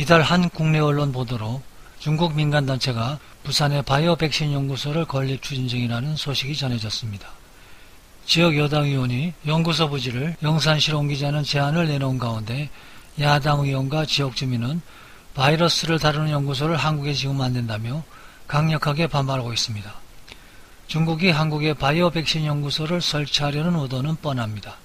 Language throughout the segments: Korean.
이달 한 국내 언론 보도로 중국 민간단체가 부산의 바이오 백신 연구소를 건립 추진 중이라는 소식이 전해졌습니다. 지역 여당 의원이 연구소 부지를 영산시로 옮기자는 제안을 내놓은 가운데 야당 의원과 지역 주민은 바이러스를 다루는 연구소를 한국에 지으면 안 된다며 강력하게 반발하고 있습니다. 중국이 한국에 바이오 백신 연구소를 설치하려는 의도는 뻔합니다.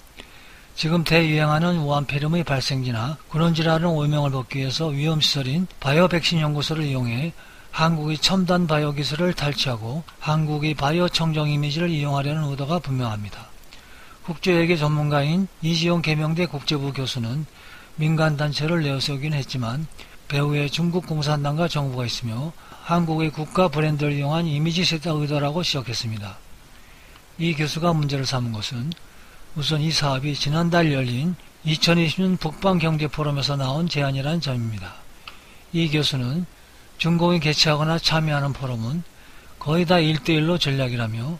지금 대유행하는 우한폐렴의 발생지나 근원질환의 오명을 벗기 위해서 위험시설인 바이오 백신 연구소를 이용해 한국의 첨단 바이오 기술을 탈취하고 한국의 바이오 청정 이미지를 이용하려는 의도가 분명합니다. 국제외교 전문가인 이지용 계명대 국제부 교수는 민간단체를 내세우긴 했지만 배후에 중국 공산당과 정부가 있으며 한국의 국가 브랜드를 이용한 이미지 세탁 의도라고 지적했습니다. 이 교수가 문제를 삼은 것은 우선 이 사업이 지난달 열린 2020년 북방경제포럼에서 나온 제안이라는 점입니다. 이 교수는 중국이 개최하거나 참여하는 포럼은 거의 다 1대1로 전략이라며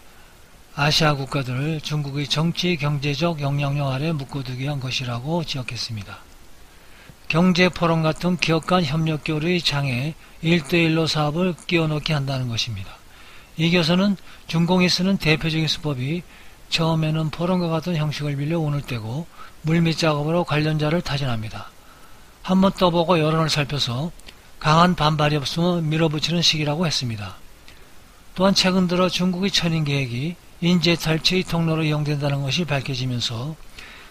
아시아 국가들을 중국의 정치, 경제적 영향력 아래 묶어두기 위한 것이라고 지적했습니다. 경제포럼 같은 기업 간 협력 교류의 장에 1대1로 사업을 끼워넣게 한다는 것입니다. 이 교수는 중공이 쓰는 대표적인 수법이 처음에는 포럼과 같은 형식을 빌려 운을 떼고 물밑 작업으로 관련자를 타진합니다. 한번 떠보고 여론을 살펴서 강한 반발이 없으면 밀어붙이는 식이라고 했습니다. 또한 최근 들어 중국의 천인 계획이 인재 탈취의 통로로 이용된다는 것이 밝혀지면서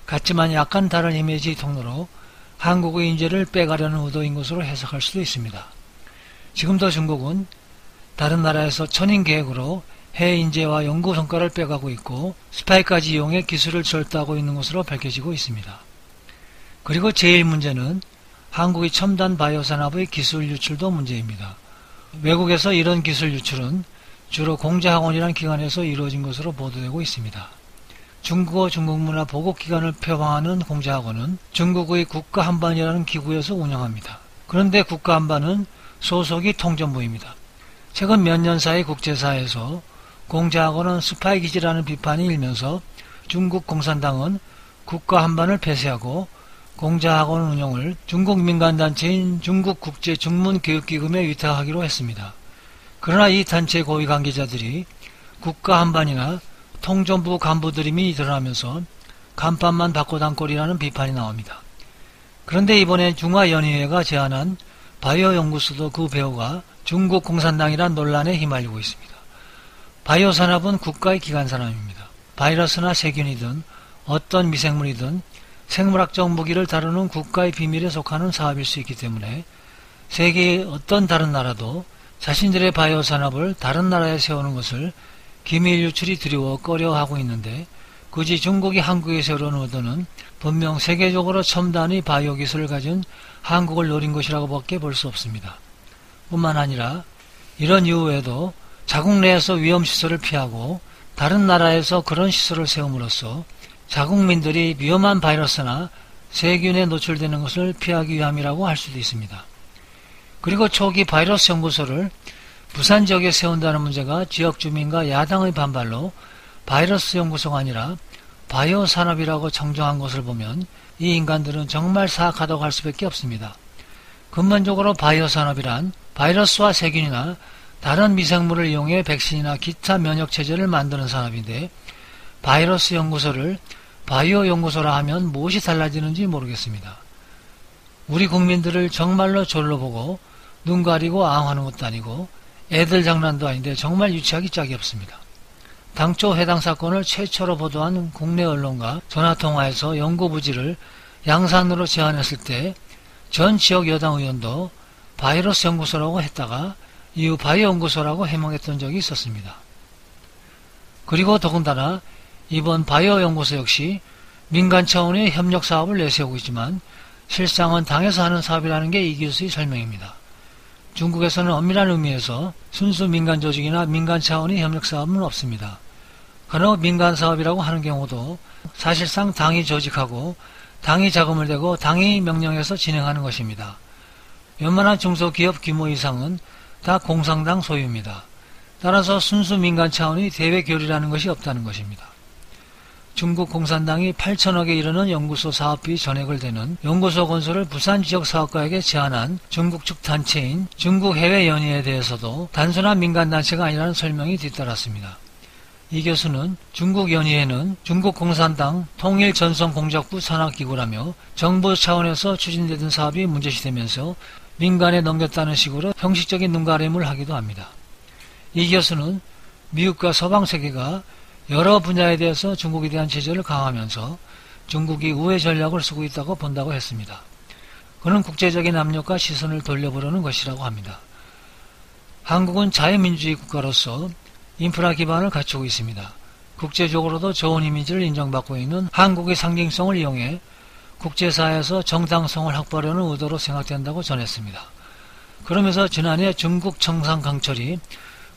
같지만 약간 다른 이미지의 통로로 한국의 인재를 빼가려는 의도인 것으로 해석할 수도 있습니다. 지금도 중국은 다른 나라에서 천인 계획으로 해외 인재와 연구 성과를 빼가고 있고 스파이까지 이용해 기술을 절도하고 있는 것으로 밝혀지고 있습니다. 그리고 제일 문제는 한국의 첨단 바이오 산업의 기술 유출도 문제입니다. 외국에서 이런 기술 유출은 주로 공자학원이라는 기관에서 이루어진 것으로 보도되고 있습니다. 중국어 중국문화 보급기관을 표방하는 공자학원은 중국의 국가한반이라는 기구에서 운영합니다. 그런데 국가한반은 소속이 통전부입니다. 최근 몇 년 사이 국제사회에서 공자학원은 스파이 기지라는 비판이 일면서 중국 공산당은 국가한반을 폐쇄하고 공자학원 운영을 중국 민간단체인 중국국제중문교육기금에 위탁하기로 했습니다. 그러나 이 단체 고위 관계자들이 국가한반이나 통전부 간부들임이 드러나면서 간판만 바꿔단 꼴이라는 비판이 나옵니다. 그런데 이번에 중화연희회가 제안한 바이오 연구소도 그 배후가 중국 공산당이란 논란에 휘말리고 있습니다. 바이오 산업은 국가의 기관 산업입니다. 바이러스나 세균이든 어떤 미생물이든 생물학적 무기를 다루는 국가의 비밀에 속하는 사업일 수 있기 때문에 세계의 어떤 다른 나라도 자신들의 바이오 산업을 다른 나라에 세우는 것을 기밀 유출이 두려워 꺼려하고 있는데 굳이 중국이 한국에 세우려는 의도는 분명 세계적으로 첨단의 바이오 기술을 가진 한국을 노린 것이라고 밖에 볼 수 없습니다. 뿐만 아니라 이런 이유에도 자국 내에서 위험시설을 피하고 다른 나라에서 그런 시설을 세움으로써 자국민들이 위험한 바이러스나 세균에 노출되는 것을 피하기 위함이라고 할 수도 있습니다. 그리고 초기 바이러스 연구소를 부산 지역에 세운다는 문제가 지역 주민과 야당의 반발로 바이러스 연구소가 아니라 바이오 산업이라고 정정한 것을 보면 이 인간들은 정말 사악하다고 할 수밖에 없습니다. 근본적으로 바이오 산업이란 바이러스와 세균이나 다른 미생물을 이용해 백신이나 기타 면역체제를 만드는 산업인데 바이러스 연구소를 바이오 연구소라 하면 무엇이 달라지는지 모르겠습니다. 우리 국민들을 정말로 졸로 보고 눈 가리고 앙하는 것도 아니고 애들 장난도 아닌데 정말 유치하기 짝이 없습니다. 당초 해당 사건을 최초로 보도한 국내 언론과 전화통화에서 연구부지를 양산으로 제안했을 때 전 지역 여당 의원도 바이러스 연구소라고 했다가 이후 바이오 연구소라고 해명했던 적이 있었습니다. 그리고 더군다나 이번 바이오 연구소 역시 민간 차원의 협력 사업을 내세우고 있지만 실상은 당에서 하는 사업이라는 게 이 교수의 설명입니다. 중국에서는 엄밀한 의미에서 순수 민간 조직이나 민간 차원의 협력 사업은 없습니다. 간혹 민간 사업이라고 하는 경우도 사실상 당이 조직하고 당이 자금을 대고 당이 명령해서 진행하는 것입니다. 웬만한 중소기업 규모 이상은 다 공산당 소유입니다. 따라서 순수 민간 차원의 대외 교류라는 것이 없다는 것입니다. 중국 공산당이 8천억에 이르는 연구소 사업비 전액을 대는 연구소 건설을 부산 지역 사업가에게 제안한 중국 측 단체인 중국해외연희에 대해서도 단순한 민간단체가 아니라는 설명이 뒤따랐습니다. 이 교수는 중국연희회는 중국 공산당 통일전선공작부 산하기구라며 정부 차원에서 추진되던 사업이 문제시되면서 민간에 넘겼다는 식으로 형식적인 눈가림을 하기도 합니다. 이 교수는 미국과 서방 세계가 여러 분야에 대해서 중국에 대한 제재를 강화하면서 중국이 우회 전략을 쓰고 있다고 본다고 했습니다. 그는 국제적인 압력과 시선을 돌려보려는 것이라고 합니다. 한국은 자유민주주의 국가로서 인프라 기반을 갖추고 있습니다. 국제적으로도 좋은 이미지를 인정받고 있는 한국의 상징성을 이용해 국제사회에서 정당성을 확보하려는 의도로 생각된다고 전했습니다. 그러면서 지난해 중국 청상 강철이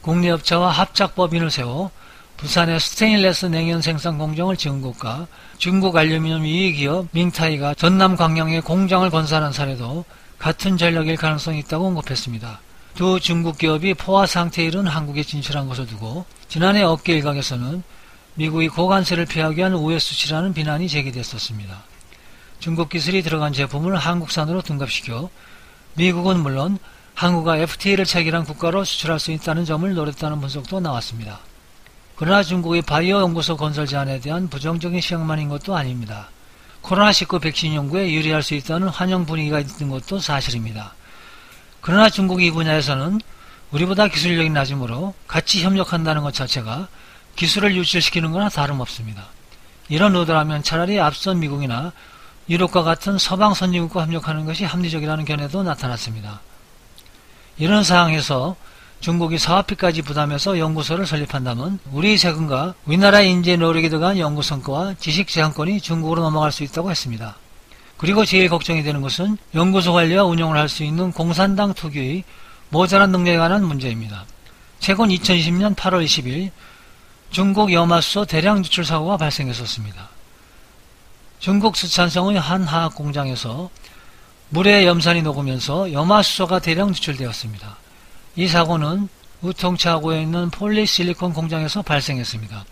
국내업체와 합작법인을 세워 부산의 스테인레스 냉연 생산 공장을 지은 것과 중국 알루미늄 이익기업 밍타이가 전남 광양에 공장을 건설한 사례도 같은 전력일 가능성이 있다고 언급했습니다. 두 중국 기업이 포화 상태에 이른 한국에 진출한 것을 두고 지난해 업계 일각에서는 미국이 고관세를 피하기 위한 우회 수치라는 비난이 제기됐었습니다. 중국 기술이 들어간 제품을 한국산으로 둔갑시켜 미국은 물론 한국과 FTA를 체결한 국가로 수출할 수 있다는 점을 노렸다는 분석도 나왔습니다. 그러나 중국의 바이오 연구소 건설 제안에 대한 부정적인 시각만인 것도 아닙니다. 코로나19 백신 연구에 유리할 수 있다는 환영 분위기가 있는 것도 사실입니다. 그러나 중국이 이 분야에서는 우리보다 기술력이 낮으므로 같이 협력한다는 것 자체가 기술을 유출시키는 거나 다름없습니다. 이런 의도라면 차라리 앞선 미국이나 유럽과 같은 서방 선진국과 협력하는 것이 합리적이라는 견해도 나타났습니다. 이런 상황에서 중국이 사업비까지 부담해서 연구소를 설립한다면 우리 세금과 우리나라의 인재 노력이 들어간 연구 성과와 지식 재산권이 중국으로 넘어갈 수 있다고 했습니다. 그리고 제일 걱정이 되는 것은 연구소 관리와 운영을 할 수 있는 공산당 특유의 모자란 능력에 관한 문제입니다. 최근 2020년 8월 20일 중국 염화수소 대량 누출 사고가 발생했었습니다. 중국 수찬성의 한 화학 공장에서 물에 염산이 녹으면서 염화수소가 대량 누출되었습니다. 이 사고는 우통차고에 있는 폴리실리콘 공장에서 발생했습니다.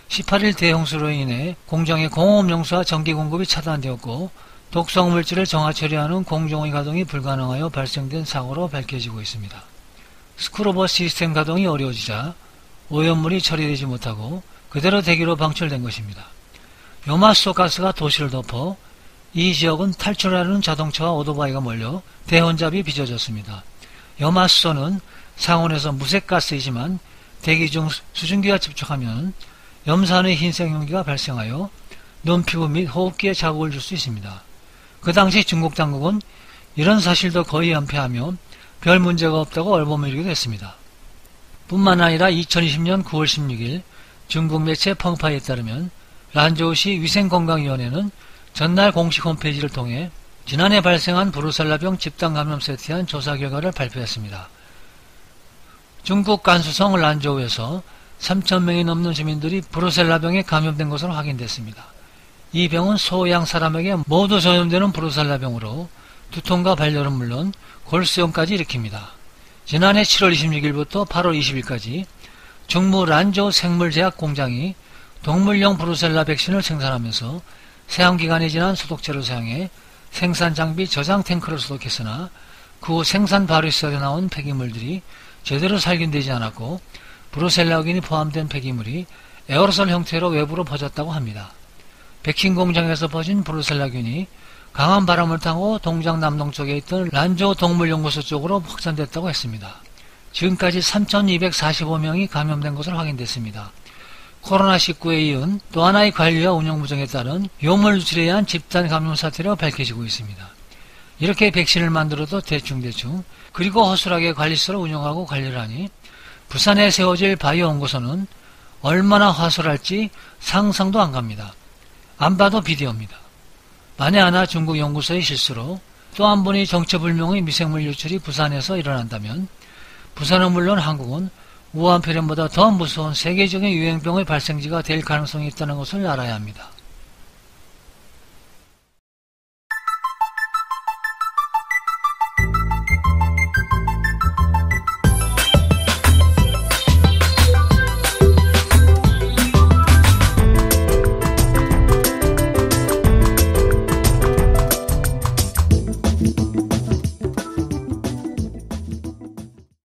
18일 대홍수로 인해 공장의 공업용수와 전기 공급이 차단되었고 독성물질을 정화 처리하는 공정의 가동이 불가능하여 발생된 사고로 밝혀지고 있습니다. 스크루버 시스템 가동이 어려워지자 오염물이 처리되지 못하고 그대로 대기로 방출된 것입니다. 염화수소 가스가 도시를 덮어 이 지역은 탈출하려는 자동차와 오토바이가 몰려 대혼잡이 빚어졌습니다. 염화수소는 상온에서 무색가스이지만 대기 중 수증기와 접촉하면 염산의 흰색 용기가 발생하여 눈피부 및 호흡기에 자극을 줄 수 있습니다. 그 당시 중국 당국은 이런 사실도 거의 연패하며 별 문제가 없다고 얼버무리기도 했습니다. 뿐만 아니라 2020년 9월 16일 중국 매체 펑파에 따르면 란저우시 위생건강위원회는 전날 공식 홈페이지를 통해 지난해 발생한 브루셀라병 집단 감염세에 대한 조사 결과를 발표했습니다. 중국 간수성 란저우에서 3,000명이 넘는 주민들이 브루셀라병에 감염된 것으로 확인됐습니다. 이 병은 소, 양, 사람에게 모두 전염되는 브루셀라병으로 두통과 발열은 물론 골수염까지 일으킵니다. 지난해 7월 26일부터 8월 20일까지 중무 란저우 생물제약 공장이 동물용 브루셀라 백신을 생산하면서 세항기간이 지난 소독제를 사용해 생산 장비 저장 탱크를 소독했으나 그 후 생산 발효시설에 나온 폐기물들이 제대로 살균되지 않았고 브루셀라균이 포함된 폐기물이 에어로솔 형태로 외부로 퍼졌다고 합니다. 백신 공장에서 퍼진 브루셀라균이 강한 바람을 타고 동장 남동쪽에 있던 란저우 동물연구소 쪽으로 확산됐다고 했습니다. 지금까지 3,245명이 감염된 것으로 확인됐습니다. 코로나19에 이은 또 하나의 관리와 운영 부정에 따른 요물 누출에 의한 집단 감염 사태로 밝혀지고 있습니다. 이렇게 백신을 만들어도 대충대충 그리고 허술하게 관리소를 운영하고 관리를 하니 부산에 세워질 바이오 연구소는 얼마나 화술할지 상상도 안 갑니다. 안 봐도 비디오입니다. 만에 하나 중국 연구소의 실수로 또 한 번의 정체불명의 미생물 유출이 부산에서 일어난다면 부산은 물론 한국은 우한폐렴보다 더 무서운 세계적인 유행병의 발생지가 될 가능성이 있다는 것을 알아야 합니다.